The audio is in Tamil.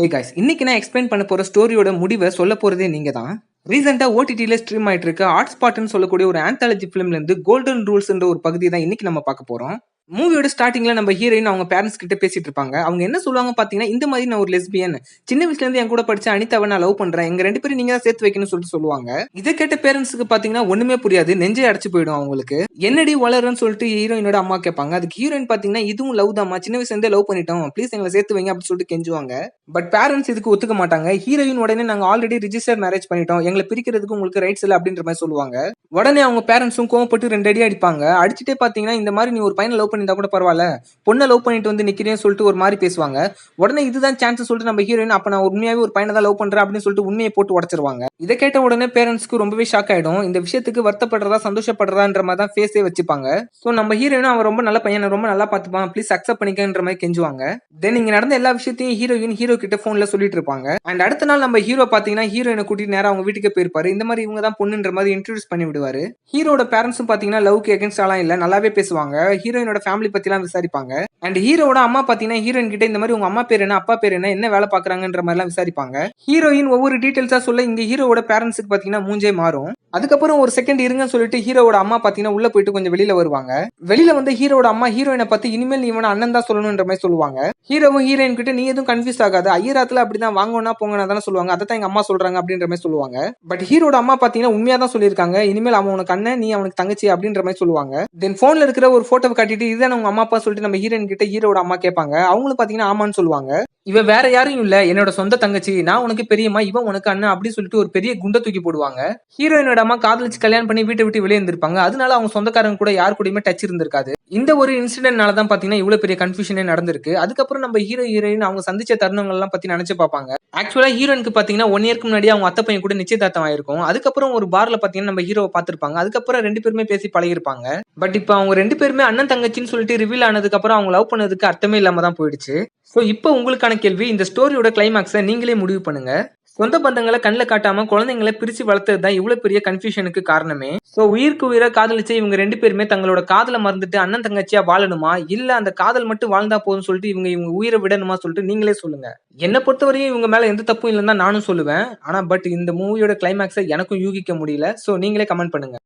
ஹே காய்ஸ், இன்னைக்கு நான் எக்ஸ்பிளைன் பண்ண போற ஸ்டோரியோட முடிவை சொல்ல போறதே நீங்க தான். ரீசெண்டா ஓடிடில ஸ்ட்ரீம் ஆயிட்டு இருக்க ஹாட் ஸ்பாட்னு சொல்லக்கூடிய ஒரு ஆந்தாலஜி ஃபிலிம்ல இருந்து கோல்டன் ரூல்ஸ்ன்ற ஒரு பகுதி தான் இன்னைக்கு நம்ம பார்க்க போறோம். மூவியோட ஸ்டார்டிங்ல நம்ம ஹீரோயின் அவங்க பேரண்ட்ஸ் கிட்ட பேசிட்டு இருப்பாங்க. அவங்க என்ன சொல்லுவாங்க பாத்தீங்கன்னா, இந்த மாதிரி நான் ஒரு லெஸ்பியன், சின்ன வயசுல இருந்து என் கூட படிச்ச அனிதாவை நான் லவ் பண்றேன், எங்க ரெண்டு பேரும் நீங்க தான் சேர்த்து வைக்கணும்னு சொல்லிட்டு சொல்லுவாங்க. இதை கேட்ட பேரண்ட்ஸ்க்கு பாத்தீங்கன்னா ஒண்ணுமே புரியாது, நெஞ்சே அடைச்சு போயிடும் அவங்களுக்கு. என்னடி வளருன்னு சொல்லிட்டு ஹீரோயினோட அம்மா கேட்பாங்க. அதுக்கு ஹீரோயின் பாத்தீங்கன்னா, இதுவும் லவ் தாமா, சின்ன வயசுல இருந்தே லவ் பண்ணிட்டோம், ப்ளீஸ் எங்களை சேர்த்து வைங்க அப்படின்னு சொல்லிட்டு கெஞ்சுவாங்க. பட் பேரண்ட்ஸ் இதுக்கு ஒத்துக்க மாட்டாங்க. ஹீரோயின் உடனே நாங்க ஆல்ரெடி ரிஜிஸ்டர் மேரேஜ் பண்ணிட்டோம், எங்களை பிரிக்கிறதுக்கு உங்களுக்கு ரைட்ஸ் இல்லை அப்படின்ற மாதிரி சொல்லுவாங்க. உடனே அவங்க பேரண்ட்ஸும் கோவப்பட்டு 2 அடி அடிப்பாங்க. அடிச்சுட்டே பாத்தீங்கன்னா, இந்த மாதிரி நீ ஒரு பையனை லவ் பண்ணியிருந்தா கூட பரவாயில்ல, பொண்ணை லவ் பண்ணிட்டு வந்து நிக்கிறேன்னு சொல்லிட்டு ஒரு மாதிரி பேசுவாங்க. உடனே இதுதான் சான்ஸ் சொல்லிட்டு நம்ம ஹீரோயின், அப்ப நான் உண்மையாவே ஒரு பையனை தான் லவ் பண்றேன் அப்படின்னு சொல்லிட்டு உண்மையை போட்டு உடச்சிருவாங்க. இதை கேட்ட உடனே பேரண்ட்ஸ்க்கு ரொம்பவே ஷாக் ஆயிடும். இந்த விஷயத்துக்கு வருத்தப்படுறதா சந்தோஷப்படுறதான்ற மாதிரி தான் ஃபேஸே வச்சுப்பாங்க. சோ நம்ம ஹீரோயினும் அவன் ரொம்ப நல்ல பையன், ரொம்ப நல்லா பார்த்துப்பான், ப்ளீஸ் அக்செப்ட் பண்ணிக்கன்ற மாதிரி கெஞ்சுவாங்க. தென் இங்க நடந்த எல்லா விஷயத்தையும் ஹீரோயின் ஹீரோ கிட்ட போன்ல சொல்லிட்டு இருப்பாங்க. அண்ட் அடுத்த நாள் நம்ம ஹீரோ பாத்தீங்கன்னா ஹீரோயினை கூட்டிட்டு நேரம் அவங்க வீட்டுக்கு போயிருப்பாரு. இந்த மாதிரி இவங்க தான் பொண்ணுன்ற மாதிரி இன்ட்ரோடியூஸ் பண்ணி விடுவாரு. ஹீரோட பேரண்ட்ஸும் பாத்தீங்கன்னா லவ்க்கு எகென்ஸ்ட் ஆலாம் இல்ல, நல்லாவே பேசுவாங்க. ஹீரோயினோட ஃபேமிலி பத்தி எல்லாம் விசாரிப்பாங்க. அண்ட் ஹீரோட அம்மா பாத்தீங்கன்னா ஹீரோயின் கிட்ட இந்த மாதிரி உங்க அம்மா பேர் என்ன, அப்பா பேர் என்ன, என்ன வேலை பாக்குறாங்கன்ற மாதிரி எல்லாம் விசாரிப்பாங்க. ஹீரோயின் ஒவ்வொரு டீடைல்ஸா சொல்ல இங்க ஹீரோட பேரண்ட்ஸ்க்கு பாத்தீங்கன்னா மூஞ்சே மாறும். அதுக்கப்புறம் ஒரு செகண்ட் இருங்கன்னு சொல்லிட்டு ஹீரோட அம்மா பாத்தீங்கன்னா உள்ள போயிட்டு கொஞ்சம் வெளியில வருவாங்க. வெளியில வந்து ஹீரோட அம்மா ஹீரோயினை பத்தி இனிமேல் நீ இவன அண்ணன் தான் சொல்லணும்ன்ற மாதிரி சொல்லுவாங்க. ஹீரோவும் ஹீரோயின் கிட்ட நீ எதுவும் கன்ஃபியூஸ் ஆகாது, ஐயராத்துல அப்படிதான் வாங்கணும்னா போங்கனா தானே சொல்லுவாங்க, அதான் எங்க அம்மா சொல்றாங்க அப்படின்ற மாதிரி சொல்லுவாங்க. பட் ஹீரோட அம்மா பாத்தீங்கன்னா உண்மையா தான் சொல்லியிருக்காங்க, இனிமேல் அவன் உனக்கு அண்ணன், நீ அவனுக்கு தங்கச்சி அப்படின்ற மாதிரி சொல்லுவாங்க. தென் போன்ல இருக்கிற ஒரு போட்டோவை காட்டிட்டு இதுதான் உங்க அம்மா அப்பா சொல்லிட்டு நம்ம ஹீரோயின் கிட்ட ஹீரோட அம்மா கேட்பாங்க. அவங்களும் பாத்தீங்கன்னா ஆமான்னு சொல்லுவாங்க. இவ வேற யாரும் இல்ல, என்னோட சொந்த தங்கச்சி, நான் உனக்கு பெரியம்மா, இவன் உனக்கு அண்ணன் அப்படின்னு சொல்லிட்டு ஒரு பெரிய குண்டை தூக்கி போடுவாங்க. ஹீரோயினோட அம்மா காதலிச்சு கல்யாணம் பண்ணி வீட்டை விட்டு வெளியே இருந்திருப்பாங்க. அதனால அவங்க சொந்தக்காரங்க கூட யாரு கூடயுமே டச் இருந்திருக்காது. இந்த ஒரு இன்சிடென்ட்னால தான் பாத்தீங்கன்னா இவ்வளவு பெரிய கன்ஃபியூஷனே நடந்திருக்கு. அதுக்கப்புறம் நம்ம ஹீரோயின் அவங்க சந்திச்ச தருணங்கள் எல்லாம் பத்தி நினைச்சு பார்ப்பாங்க. ஆக்சுவலா ஹீரோயினுக்கு பாத்தீங்கன்னா 1 இயர்க்கு முன்னாடி அவங்க அத்தை பையன் கூட நிச்சயதார்த்தம் ஆயிருக்கும். அதுக்கப்புறம் ஒரு பார்ல பாத்தீங்கன்னா நம்ம ஹீரோவை பார்த்திருப்பாங்க. அதுக்கப்புறம் 2 பேருமே பேசி பழகிருப்பாங்க. பட் இப்ப அவங்க 2 பேருமே அண்ணன் தங்கச்சின்னு சொல்லிட்டு ரிவீல் ஆனதுக்கு அப்புறம் அவங்க லவ் பண்ணதுக்கு அர்த்தமே இல்லாம தான் போயிடுச்சு. சோ இப்போ உங்களுக்கான கேள்வி, இந்த ஸ்டோரியோட கிளைமாக்ஸை நீங்களே முடிவு பண்ணுங்க. சொந்த பந்தங்களை கண்ணில் காட்டாம குழந்தைங்களை பிரிச்சு வளர்த்தது தான் இவ்வளவு பெரிய கன்ஃபியூஷனுக்கு காரணமே. சோ உயிருக்கு உயிரை காதலிச்சு இவங்க 2 பேருமே தங்களோட காதலை மறந்துட்டு அண்ணன் தங்கச்சியா வாழணுமா, இல்ல அந்த காதல் மட்டும் வாழ்ந்தா போதும் சொல்லிட்டு இவங்க உயிரை விடணுமா சொல்லிட்டு நீங்களே சொல்லுங்க. என்னை பொறுத்தவரையும் இவங்க மேல எந்த தப்பும் இல்லைன்னு தான் நானும் சொல்லுவேன். ஆனா பட் இந்த மூவியோட கிளைமாக்ஸை எனக்கும் யூகிக்க முடியல. சோ நீங்களே கமெண்ட் பண்ணுங்க.